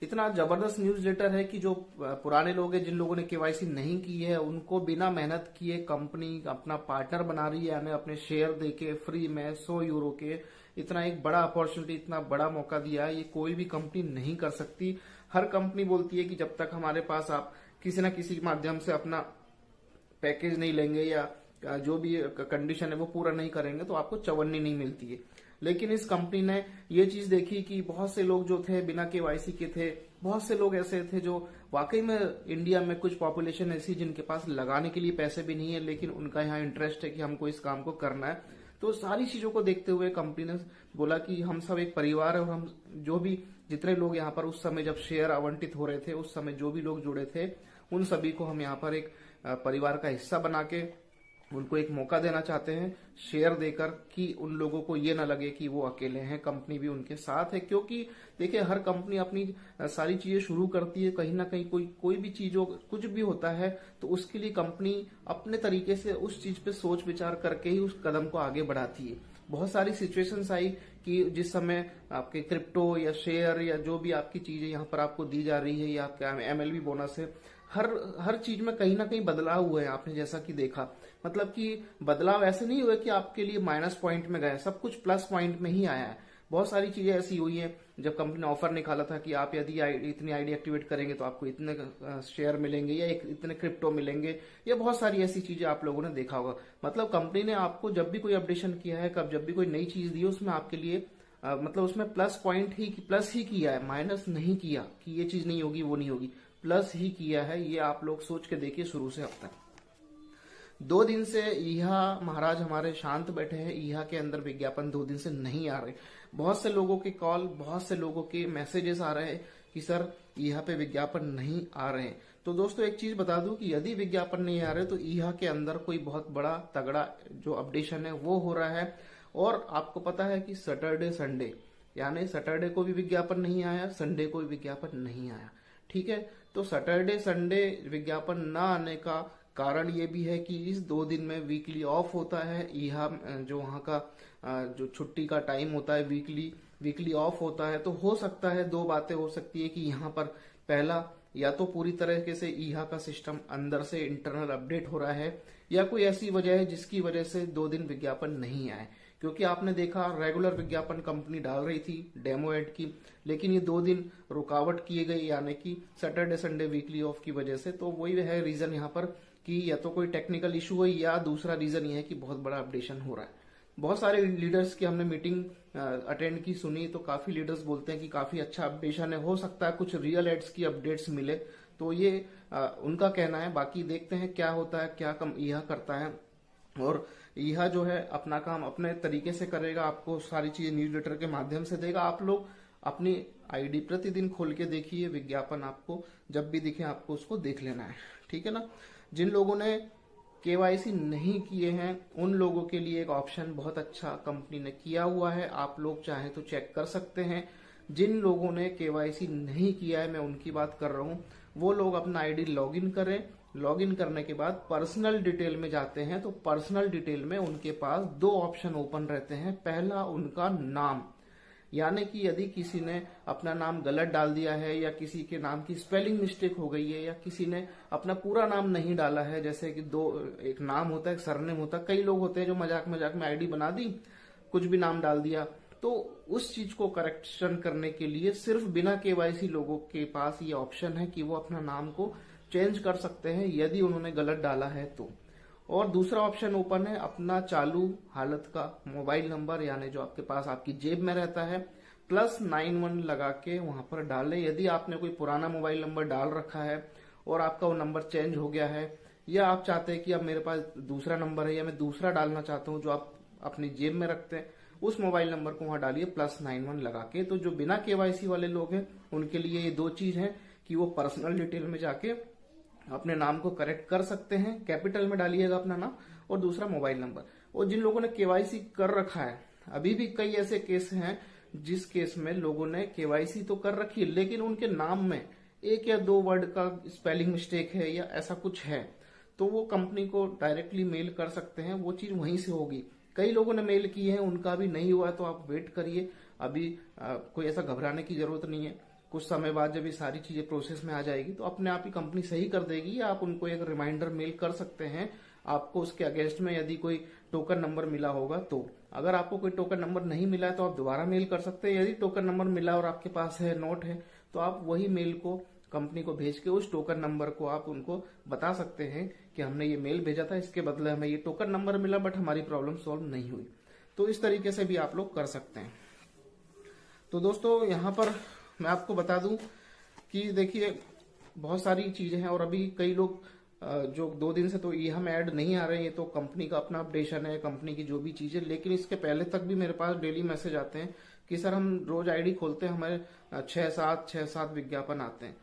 इतना जबरदस्त news letter है कि जो पुराने लोग हैं, जिन लोगों ने केवाईसी नहीं की है, उनको बिना मेहनत किए कंपनी अपना पार्टनर बना रही है, यानी अपने शेयर देके फ्री में 100 यूरो के। इतना एक बड़ा अपॉर्चुनिटी, इतना बड़ा मौका दिया है, ये कोई भी कंपनी नहीं कर सकती। हर कंपनी बोलती है कि जब तक हमारे पास आप किसी न किसी के माध्यम से अपना पैकेज नहीं लेंगे या जो भी कंडीशन है वो पूरा नहीं करेंगे तो आपको चवन्नी नहीं मिलती है। लेकिन इस कंपनी ने ये चीज देखी कि बहुत से लोग जो थे बिना केवाईसी के थे, बहुत से लोग ऐसे थे जो वाकई में इंडिया में कुछ पॉपुलेशन ऐसी जिनके पास लगाने के लिए पैसे भी नहीं है, लेकिन उनका यहाँ इंटरेस्ट है कि हमको इस काम को करना है। तो सारी चीजों को देखते हुए कंपनी ने बोला कि हम सब एक परिवार है और हम जो भी जितने लोग यहाँ पर उस समय जब शेयर आवंटित हो रहे थे, उस समय जो भी लोग जुड़े थे, उन सभी को हम यहाँ पर एक परिवार का हिस्सा बना के उनको एक मौका देना चाहते हैं शेयर देकर, कि उन लोगों को ये ना लगे कि वो अकेले हैं, कंपनी भी उनके साथ है। क्योंकि देखिए हर कंपनी अपनी सारी चीजें शुरू करती है, कहीं ना कहीं कोई भी चीज हो, कुछ भी होता है तो उसके लिए कंपनी अपने तरीके से उस चीज पे सोच विचार करके ही उस कदम को आगे बढ़ाती है। बहुत सारी सिचुएशंस आई कि जिस समय आपके क्रिप्टो या शेयर या जो भी आपकी चीजें यहाँ पर आपको दी जा रही है या आपका MLB बोनस है, हर चीज में कहीं ना कहीं बदलाव हुए हैं। आपने जैसा कि देखा, मतलब कि बदलाव ऐसे नहीं हुए कि आपके लिए माइनस पॉइंट में गए, सब कुछ प्लस पॉइंट में ही आया है। बहुत सारी चीजें ऐसी हुई हैं, जब कंपनी ने ऑफर निकाला था कि आप यदि इतनी आईडी एक्टिवेट करेंगे तो आपको इतने शेयर मिलेंगे या इतने क्रिप्टो मिलेंगे, या बहुत सारी ऐसी चीजें आप लोगों ने देखा होगा। मतलब कंपनी ने आपको जब भी कोई अपडेशन किया है, जब भी कोई नई चीज दी है, उसमें आपके लिए मतलब उसमें प्लस पॉइंट ही प्लस ही किया है, माइनस नहीं किया कि ये चीज नहीं होगी वो नहीं होगी, प्लस ही किया है। ये आप लोग सोच के देखिए शुरू से अब तक। 2 दिन से ईहा महाराज हमारे शांत बैठे हैं, ईहा के अंदर विज्ञापन 2 दिन से नहीं आ रहे। बहुत से लोगों के कॉल, बहुत से लोगों के मैसेजेस आ रहे हैं कि सर ईहा पे विज्ञापन नहीं आ रहे हैं। तो दोस्तों एक चीज बता दूं कि यदि विज्ञापन नहीं आ रहे तो ईहा के अंदर कोई बहुत बड़ा तगड़ा जो अपडेशन है वो हो रहा है। और आपको पता है कि सैटरडे संडे, यानी सैटरडे को भी विज्ञापन नहीं आया, संडे को भी विज्ञापन नहीं आया, ठीक है। तो सैटरडे संडे विज्ञापन ना आने का कारण ये भी है कि इस 2 दिन में वीकली ऑफ होता है। यह जो वहाँ का जो छुट्टी का टाइम होता है वीकली ऑफ होता है। तो हो सकता है 2 बातें हो सकती है कि यहाँ पर पहला, या तो पूरी तरीके से ईहा का सिस्टम अंदर से इंटरनल अपडेट हो रहा है, या कोई ऐसी वजह है जिसकी वजह से 2 दिन विज्ञापन नहीं आए। क्योंकि आपने देखा रेगुलर विज्ञापन कंपनी डाल रही थी डेमो एड की, लेकिन ये 2 दिन रुकावट किए गए, यानी कि सैटरडे संडे वीकली ऑफ की वजह से। तो वही है रीजन यहाँ पर कि या तो कोई टेक्निकल इशू है, या दूसरा रीजन ये है कि बहुत बड़ा अपडेशन हो रहा है। बहुत सारे लीडर्स की हमने मीटिंग अटेंड की, सुनी, तो काफी लीडर्स बोलते हैं कि काफी अच्छा अपडेशन है, हो सकता है कुछ रियल एड्स की अपडेट्स मिले। तो ये उनका कहना है, बाकी देखते हैं क्या होता है, क्या कम यह करता है। और यह जो है अपना काम अपने तरीके से करेगा, आपको सारी चीजें न्यूज़लेटर के माध्यम से देगा। आप लोग अपनी आईडी प्रतिदिन खोल के देखिए, विज्ञापन आपको जब भी दिखे आपको उसको देख लेना है, ठीक है ना। जिन लोगों ने केवाईसी नहीं किए हैं उन लोगों के लिए एक ऑप्शन बहुत अच्छा कंपनी ने किया हुआ है, आप लोग चाहें तो चेक कर सकते हैं। जिन लोगों ने केवाईसी नहीं किया है, मैं उनकी बात कर रहा हूँ, वो लोग अपना आईडी लॉगिन करें। लॉगिन करने के बाद पर्सनल डिटेल में जाते हैं, तो पर्सनल डिटेल में उनके पास 2 ऑप्शन ओपन रहते हैं। पहला उनका नाम, यानी कि यदि किसी ने अपना नाम गलत डाल दिया है, या किसी के नाम की स्पेलिंग मिस्टेक हो गई है, या किसी ने अपना पूरा नाम नहीं डाला है, जैसे कि एक नाम होता है, एक सरनेम होता है, कई लोग होते हैं जो मजाक मजाक में आईडी बना दी, कुछ भी नाम डाल दिया। तो उस चीज को करेक्शन करने के लिए सिर्फ बिना केवाईसी लोगों के पास ये ऑप्शन है कि वो अपना नाम को चेंज कर सकते हैं यदि उन्होंने गलत डाला है तो। और दूसरा ऑप्शन ओपन है अपना चालू हालत का मोबाइल नंबर, यानी जो आपके पास आपकी जेब में रहता है, +91 लगा के वहां पर डालें। यदि आपने कोई पुराना मोबाइल नंबर डाल रखा है और आपका वो नंबर चेंज हो गया है, या आप चाहते हैं कि अब मेरे पास दूसरा नंबर है या मैं दूसरा डालना चाहता हूं जो आप अपनी जेब में रखते हैं, उस मोबाइल नंबर को वहां डालिए +91 लगा के। तो जो बिना केवाईसी वाले लोग हैं उनके लिए ये 2 चीज है कि वो पर्सनल डिटेल में जाके अपने नाम को करेक्ट कर सकते हैं, कैपिटल में डालिएगा अपना नाम, और दूसरा मोबाइल नंबर। और जिन लोगों ने केवाईसी कर रखा है, अभी भी कई ऐसे केस हैं जिस केस में लोगों ने केवाईसी तो कर रखी है लेकिन उनके नाम में 1 या 2 वर्ड का स्पेलिंग मिस्टेक है या ऐसा कुछ है, तो वो कंपनी को डायरेक्टली मेल कर सकते हैं, वो चीज वहीं से होगी। कई लोगों ने मेल किए हैं, उनका भी नहीं हुआ, तो आप वेट करिए, अभी कोई ऐसा घबराने की जरूरत नहीं है। कुछ समय बाद जब ये सारी चीजें प्रोसेस में आ जाएगी तो अपने आप ही कंपनी सही कर देगी, या आप उनको एक रिमाइंडर मेल कर सकते हैं आपको उसके अगेंस्ट में यदि कोई टोकन नंबर मिला होगा तो। अगर आपको कोई टोकन नंबर नहीं मिला है तो आप दोबारा मेल कर सकते हैं। यदि टोकन नंबर मिला और आपके पास है, नोट है, तो आप वही मेल को कंपनी को भेज के उस टोकन नंबर को आप उनको बता सकते हैं कि हमने ये मेल भेजा था, इसके बदले हमें ये टोकन नंबर मिला बट हमारी प्रॉब्लम सॉल्व नहीं हुई। तो इस तरीके से भी आप लोग कर सकते हैं। तो दोस्तों यहाँ पर मैं आपको बता दूं कि देखिए बहुत सारी चीजें हैं, और अभी कई लोग जो 2 दिन से तो ईहा में ऐड नहीं आ रहे हैं, ये तो कंपनी का अपना अपडेशन है, कंपनी की जो भी चीजें। लेकिन इसके पहले तक भी मेरे पास डेली मैसेज आते हैं कि सर हम रोज आईडी खोलते हैं, हमारे 6-7 विज्ञापन आते हैं।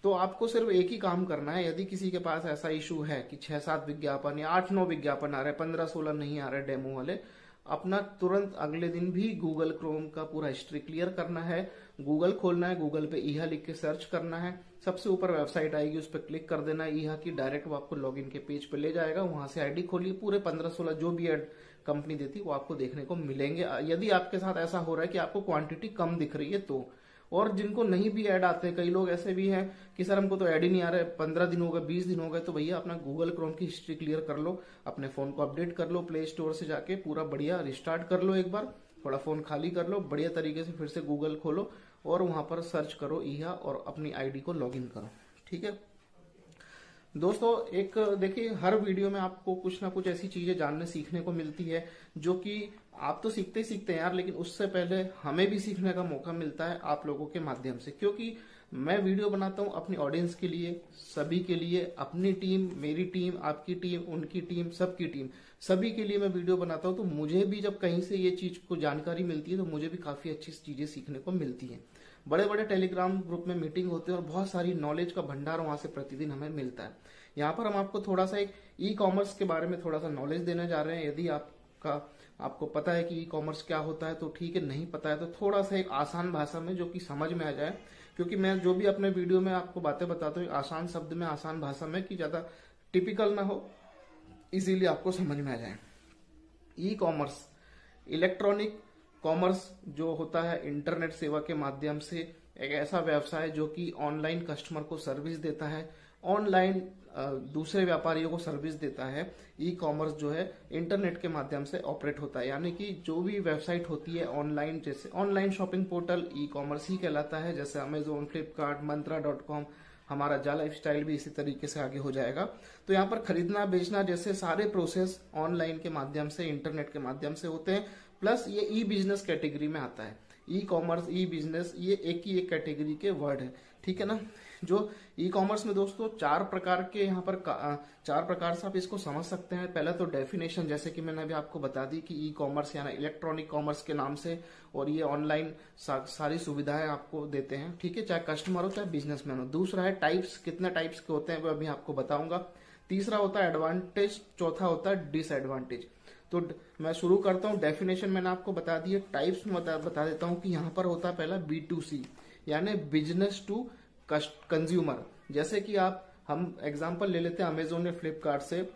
तो आपको सिर्फ एक ही काम करना है, यदि किसी के पास ऐसा इशू है कि 6-7 विज्ञापन या 8-9 विज्ञापन आ रहे हैं, 15-16 नहीं आ रहे डेमो वाले, अपना तुरंत अगले दिन भी गूगल क्रोम का पूरा हिस्ट्री क्लियर करना है, गूगल खोलना है, गूगल पे ईहा लिख के सर्च करना है, सबसे ऊपर वेबसाइट आएगी उस पर क्लिक कर देना है ईहा की, डायरेक्ट वो आपको लॉगिन के पेज पे ले जाएगा, वहां से आईडी खोलिए, पूरे 15-16 जो भी एड कंपनी देती है वो आपको देखने को मिलेंगे। यदि आपके साथ ऐसा हो रहा है कि आपको क्वांटिटी कम दिख रही है तो। और जिनको नहीं भी ऐड आते हैं, कई लोग ऐसे भी हैं कि सर हमको तो ऐड ही नहीं आ रहा है, 15 दिन हो गए, 20 दिन हो गए, तो भैया अपना गूगल क्रोम की हिस्ट्री क्लियर कर लो, अपने फोन को अपडेट कर लो, प्ले स्टोर से जाके पूरा बढ़िया रिस्टार्ट कर लो, एक बार थोड़ा फोन खाली कर लो, बढ़िया तरीके से फिर से गूगल खोलो और वहां पर सर्च करो ईहा और अपनी आईडी को लॉगिन करो। ठीक है दोस्तों, एक देखिए हर वीडियो में आपको कुछ ना कुछ ऐसी चीजें जानने सीखने को मिलती है जो कि आप तो सीखते ही सीखते हैं यार, लेकिन उससे पहले हमें भी सीखने का मौका मिलता है आप लोगों के माध्यम से, क्योंकि मैं वीडियो बनाता हूं अपनी ऑडियंस के लिए, सभी के लिए, अपनी टीम, मेरी टीम, आपकी टीम, उनकी टीम, सबकी टीम, सभी के लिए मैं वीडियो बनाता हूं। तो मुझे भी जब कहीं से ये चीज को जानकारी मिलती है तो मुझे भी काफी अच्छी चीजें सीखने को मिलती है। बड़े बड़े टेलीग्राम ग्रुप में मीटिंग होते हैं और बहुत सारी नॉलेज का भंडार वहां से प्रतिदिन हमें मिलता है। यहाँ पर हम आपको थोड़ा सा एक ई कॉमर्स के बारे में थोड़ा सा नॉलेज देने जा रहे हैं। यदि आपको पता है कि ई कॉमर्स क्या होता है तो ठीक है, नहीं पता है तो थोड़ा सा एक आसान भाषा में जो कि समझ में आ जाए, क्योंकि मैं जो भी अपने वीडियो में आपको बातें बताता हूँ आसान शब्द में, आसान भाषा में, कि ज्यादा टिपिकल ना हो, इसीलिए आपको समझ में आ जाए। ई कॉमर्स, इलेक्ट्रॉनिक कॉमर्स जो होता है इंटरनेट सेवा के माध्यम से एक ऐसा व्यवसाय जो कि ऑनलाइन कस्टमर को सर्विस देता है, ऑनलाइन दूसरे व्यापारियों को सर्विस देता है। ई कॉमर्स जो है इंटरनेट के माध्यम से ऑपरेट होता है, यानी कि जो भी वेबसाइट होती है ऑनलाइन, जैसे online shopping portal e commerce ही कहलाता है, जैसे अमेजोन, फ्लिपकार्ट, मंत्रा.com, हमारा जा लाइफस्टाइल भी इसी तरीके से आगे हो जाएगा। तो यहाँ पर खरीदना बेचना जैसे सारे प्रोसेस ऑनलाइन के माध्यम से, इंटरनेट के माध्यम से होते हैं। प्लस ये ई बिजनेस कैटेगरी में आता है। ई कॉमर्स, ई बिजनेस, ये एक ही एक कैटेगरी के वर्ड है, ठीक है ना। जो ई कॉमर्स में दोस्तों 4 प्रकार के यहाँ पर 4 प्रकार से आप इसको समझ सकते हैं। पहला तो डेफिनेशन, जैसे कि मैंने अभी आपको बता दी कि ई कॉमर्स यानी इलेक्ट्रॉनिक कॉमर्स के नाम से, और ये ऑनलाइन सारी सुविधाएं आपको देते हैं, ठीक है, चाहे कस्टमर हो चाहे बिजनेसमैन हो। दूसरा है टाइप्स, कितने टाइप्स के होते हैं वो अभी आपको बताऊंगा। तीसरा होता है एडवांटेज, चौथा होता है डिसएडवांटेज। तो मैं शुरू करता हूँ। डेफिनेशन मैंने आपको बता दी है, टाइप्स में बता देता हूँ कि यहाँ पर होता है पहला B2C यानी बिजनेस टू कंज्यूमर। जैसे कि हम एग्जांपल ले लेते हैं अमेजोन या फ्लिपकार्ट से,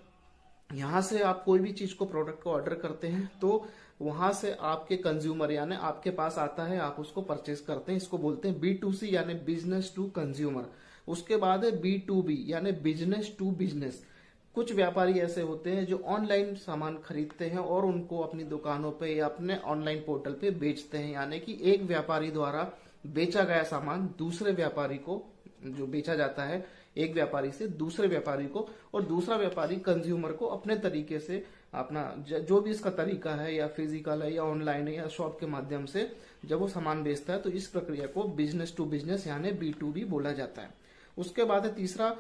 यहाँ से आप कोई भी चीज को, प्रोडक्ट को ऑर्डर करते हैं तो वहां से आपके कंज्यूमर यानी आपके पास आता है, आप उसको परचेज करते हैं, इसको बोलते हैं B2C यानी बिजनेस टू कंज्यूमर। उसके बाद है B2B यानी बिजनेस टू बिजनेस। कुछ व्यापारी ऐसे होते हैं जो ऑनलाइन सामान खरीदते हैं और उनको अपनी दुकानों पे या अपने ऑनलाइन पोर्टल पे बेचते हैं, यानी कि एक व्यापारी द्वारा बेचा गया सामान दूसरे व्यापारी को, जो बेचा जाता है एक व्यापारी से दूसरे व्यापारी को, और दूसरा व्यापारी कंज्यूमर को अपने तरीके से अपना जो भी इसका तरीका है, या फिजिकल है या ऑनलाइन है या शॉप के माध्यम से जब वो सामान बेचता है, तो इस प्रक्रिया को बिजनेस टू बिजनेस यानी B2B बोला जाता है। उसके बाद है तीसरा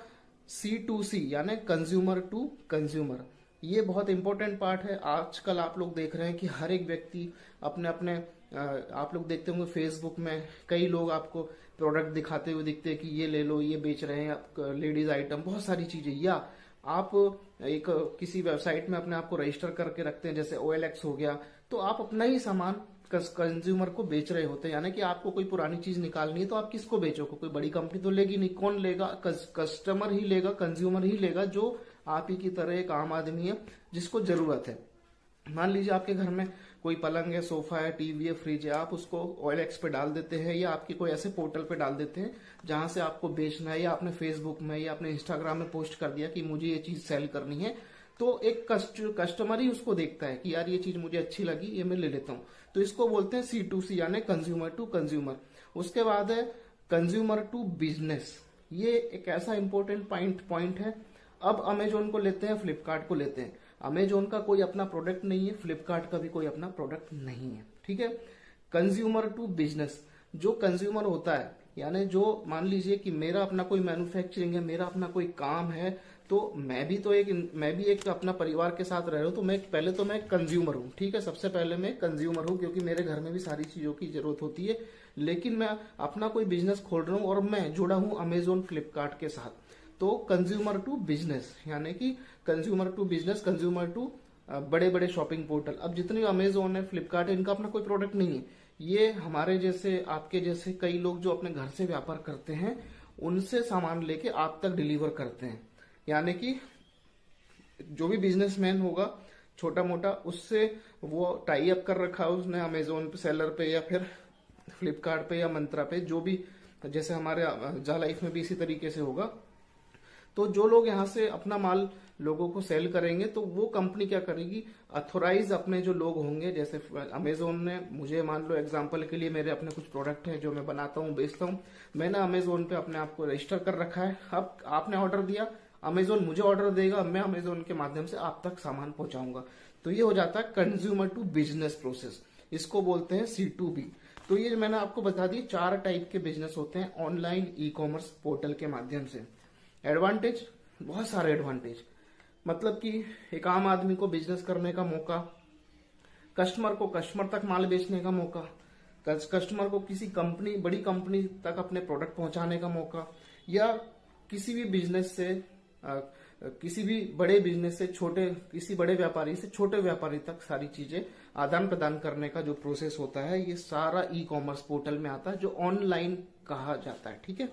C2C यानी कंज्यूमर टू कंज्यूमर। ये बहुत इंपॉर्टेंट पार्ट है। आजकल आप लोग देख रहे हैं कि हर एक व्यक्ति अपने अपने आप लोग देखते होंगे फेसबुक में कई लोग आपको प्रोडक्ट दिखाते हुए दिखते हैं कि ये ले लो, ये बेच रहे हैं लेडीज आइटम, बहुत सारी चीजें। या आप एक किसी वेबसाइट में अपने आप को रजिस्टर करके रखते हैं, जैसे OLX हो गया, तो आप अपना ही सामान कंज्यूमर को बेच रहे होते हैं। यानी कि आपको कोई पुरानी चीज निकालनी है तो आप किसको बेचोगे? कोई बड़ी कंपनी तो लेगी नहीं। कौन लेगा? कस्टमर ही लेगा, कंज्यूमर ही लेगा, जो आप ही की तरह एक आम आदमी है जिसको जरूरत है। मान लीजिए आपके घर में कोई पलंग है, सोफा है, टीवी है, फ्रिज है, आप उसको OLX पे डाल देते हैं या आपकी कोई ऐसे पोर्टल पे डाल देते हैं जहां से आपको बेचना है, या आपने फेसबुक में या अपने इंस्टाग्राम में पोस्ट कर दिया कि मुझे ये चीज सेल करनी है, तो एक कस्टमर ही उसको देखता है कि यार ये चीज मुझे अच्छी लगी, ये मैं ले लेता हूँ। तो इसको बोलते हैं C2C यानी कंज्यूमर टू कंज्यूमर। उसके बाद है कंज्यूमर टू बिजनेस। ये एक ऐसा इंपॉर्टेंट पॉइंट है। अब अमेजोन को लेते हैं, फ्लिपकार्ट को लेते हैं। अमेजोन का कोई अपना प्रोडक्ट नहीं है, फ्लिपकार्ट का भी कोई अपना प्रोडक्ट नहीं है, ठीक है। कंज्यूमर टू बिजनेस, जो कंज्यूमर होता है यानी जो मान लीजिए कि मेरा अपना कोई मैन्युफैक्चरिंग है, मेरा अपना कोई काम है, तो मैं भी एक अपना परिवार के साथ रह रहा हूं, तो पहले तो मैं कंज्यूमर हूं, ठीक है। सबसे पहले मैं कंज्यूमर हूं क्योंकि मेरे घर में भी सारी चीजों की जरूरत होती है, लेकिन मैं अपना कोई बिजनेस खोल रहा हूं और मैं जुड़ा हूं अमेजोन फ्लिपकार्ट के साथ। तो कंज्यूमर टू बिजनेस यानी कि consumer to business, consumer to बड़े बड़े शॉपिंग पोर्टल। अब जितने अमेजोन है, फ्लिपकार्ट है, इनका अपना कोई प्रोडक्ट नहीं है। ये हमारे जैसे, आपके जैसे कई लोग जो अपने घर से व्यापार करते हैं, उनसे सामान लेके आप तक डिलीवर करते हैं। यानी कि जो भी बिजनेसमैन होगा छोटा मोटा, उससे वो टाई अप कर रखा है उसने अमेजोन पे, सेलर पे, या फिर फ्लिपकार्ट पे या मंत्रा पे, जो भी, जैसे हमारे जा लाइफ में भी इसी तरीके से होगा। तो जो लोग यहाँ से अपना माल लोगों को सेल करेंगे, तो वो कंपनी क्या करेगी, अथोराइज अपने जो लोग होंगे, जैसे अमेजोन ने मुझे, मान लो एग्जांपल के लिए, मेरे अपने कुछ प्रोडक्ट है जो मैं बनाता हूँ, बेचता हूँ, मैंने अमेजोन पे अपने आप को रजिस्टर कर रखा है। अब आपने ऑर्डर दिया, अमेजोन मुझे ऑर्डर देगा, मैं अमेजोन के माध्यम से आप तक सामान पहुंचाऊंगा। तो ये हो जाता है कंज्यूमर टू बिजनेस प्रोसेस, इसको बोलते हैं C2B। तो ये मैंने आपको बता दी 4 टाइप के बिजनेस होते हैं ऑनलाइन ई-कॉमर्स पोर्टल के माध्यम से। एडवांटेज, बहुत सारे एडवांटेज, मतलब कि एक आम आदमी को बिजनेस करने का मौका, कस्टमर को कस्टमर तक माल बेचने का मौका, कस्टमर को किसी कंपनी, बड़ी कंपनी तक अपने प्रोडक्ट पहुंचाने का मौका, या किसी भी बिजनेस से किसी भी बड़े बिजनेस से किसी बड़े व्यापारी से छोटे व्यापारी तक सारी चीजें आदान प्रदान करने का जो प्रोसेस होता है, ये सारा ई-कॉमर्स पोर्टल में आता है, जो ऑनलाइन कहा जाता है, ठीक है।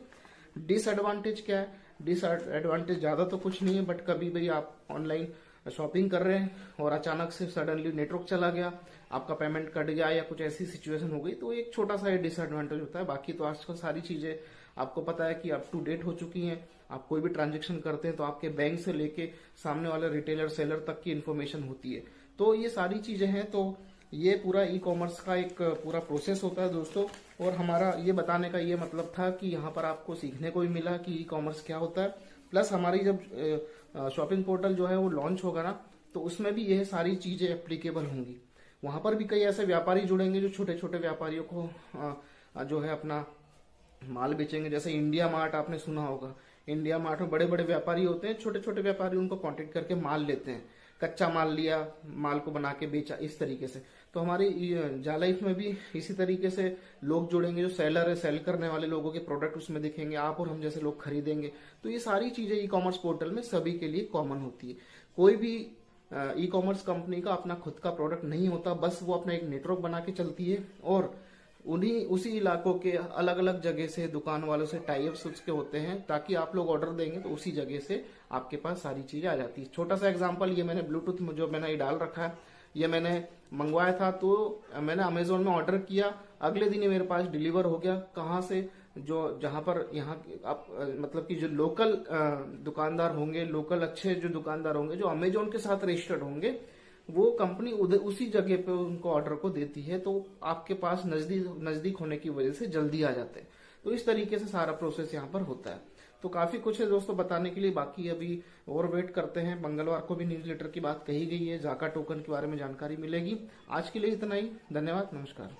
डिसएडवांटेज क्या है? डिसएडवांटेज ज्यादा तो कुछ नहीं है, बट कभी भी आप ऑनलाइन शॉपिंग कर रहे हैं और अचानक से सडनली नेटवर्क चला गया, आपका पेमेंट कट गया, या कुछ ऐसी सिचुएशन हो गई, तो एक छोटा सा डिसएडवांटेज होता है। बाकी तो आजकल सारी चीजें आपको पता है कि अप टू डेट हो चुकी हैं। आप कोई भी ट्रांजेक्शन करते हैं तो आपके बैंक से लेके सामने वाले रिटेलर, सेलर तक की इन्फॉर्मेशन होती है। तो ये सारी चीजें हैं। तो ये पूरा ई-कॉमर्स का एक पूरा प्रोसेस होता है दोस्तों। और हमारा ये बताने का ये मतलब था कि यहाँ पर आपको सीखने को भी मिला कि ई-कॉमर्स क्या होता है। प्लस हमारी जब शॉपिंग पोर्टल जो है वो लॉन्च होगा ना, तो उसमें भी यह सारी चीजें एप्लीकेबल होंगी। वहां पर भी कई ऐसे व्यापारी जुड़ेंगे जो छोटे छोटे व्यापारियों को जो है अपना माल बेचेंगे। जैसे इंडिया मार्ट आपने सुना होगा, इंडिया मार्ट में बड़े बड़े व्यापारी होते हैं, छोटे छोटे व्यापारी उनको कांटेक्ट करके माल लेते हैं, कच्चा माल लिया, माल को बना के बेचा, इस तरीके से। तो हमारी जा लाइफ में भी इसी तरीके से लोग जुड़ेंगे, जो सेलर है, सेल करने वाले लोगों के प्रोडक्ट उसमें दिखेंगे, आप और हम जैसे लोग खरीदेंगे। तो ये सारी चीजें ई-कॉमर्स पोर्टल में सभी के लिए कॉमन होती है। कोई भी ई-कॉमर्स कंपनी का अपना खुद का प्रोडक्ट नहीं होता, बस वो अपना एक नेटवर्क बना के चलती है और उसी इलाकों के अलग अलग जगह से दुकान वालों से टाई अप्स उसके होते हैं, ताकि आप लोग ऑर्डर देंगे तो उसी जगह से आपके पास सारी चीजें आ जाती है। छोटा सा एग्जांपल, ये मैंने ब्लूटूथ में जो मैंने ये डाल रखा है, ये मैंने मंगवाया था, तो मैंने अमेजोन में ऑर्डर किया, अगले दिन ही मेरे पास डिलीवर हो गया। कहाँ से? जो जहां पर यहाँ आप मतलब कि जो लोकल दुकानदार होंगे, लोकल अच्छे जो दुकानदार होंगे, जो अमेजोन के साथ रजिस्टर्ड होंगे, वो कंपनी उसी जगह पे उनको ऑर्डर को देती है, तो आपके पास नजदीक होने की वजह से जल्दी आ जाते हैं। तो इस तरीके से सारा प्रोसेस यहाँ पर होता है। तो काफी कुछ है दोस्तों बताने के लिए, बाकी अभी और वेट करते हैं। मंगलवार को भी न्यूज़लेटर की बात कही गई है, जाका टोकन के बारे में जानकारी मिलेगी। आज के लिए इतना ही, धन्यवाद, नमस्कार।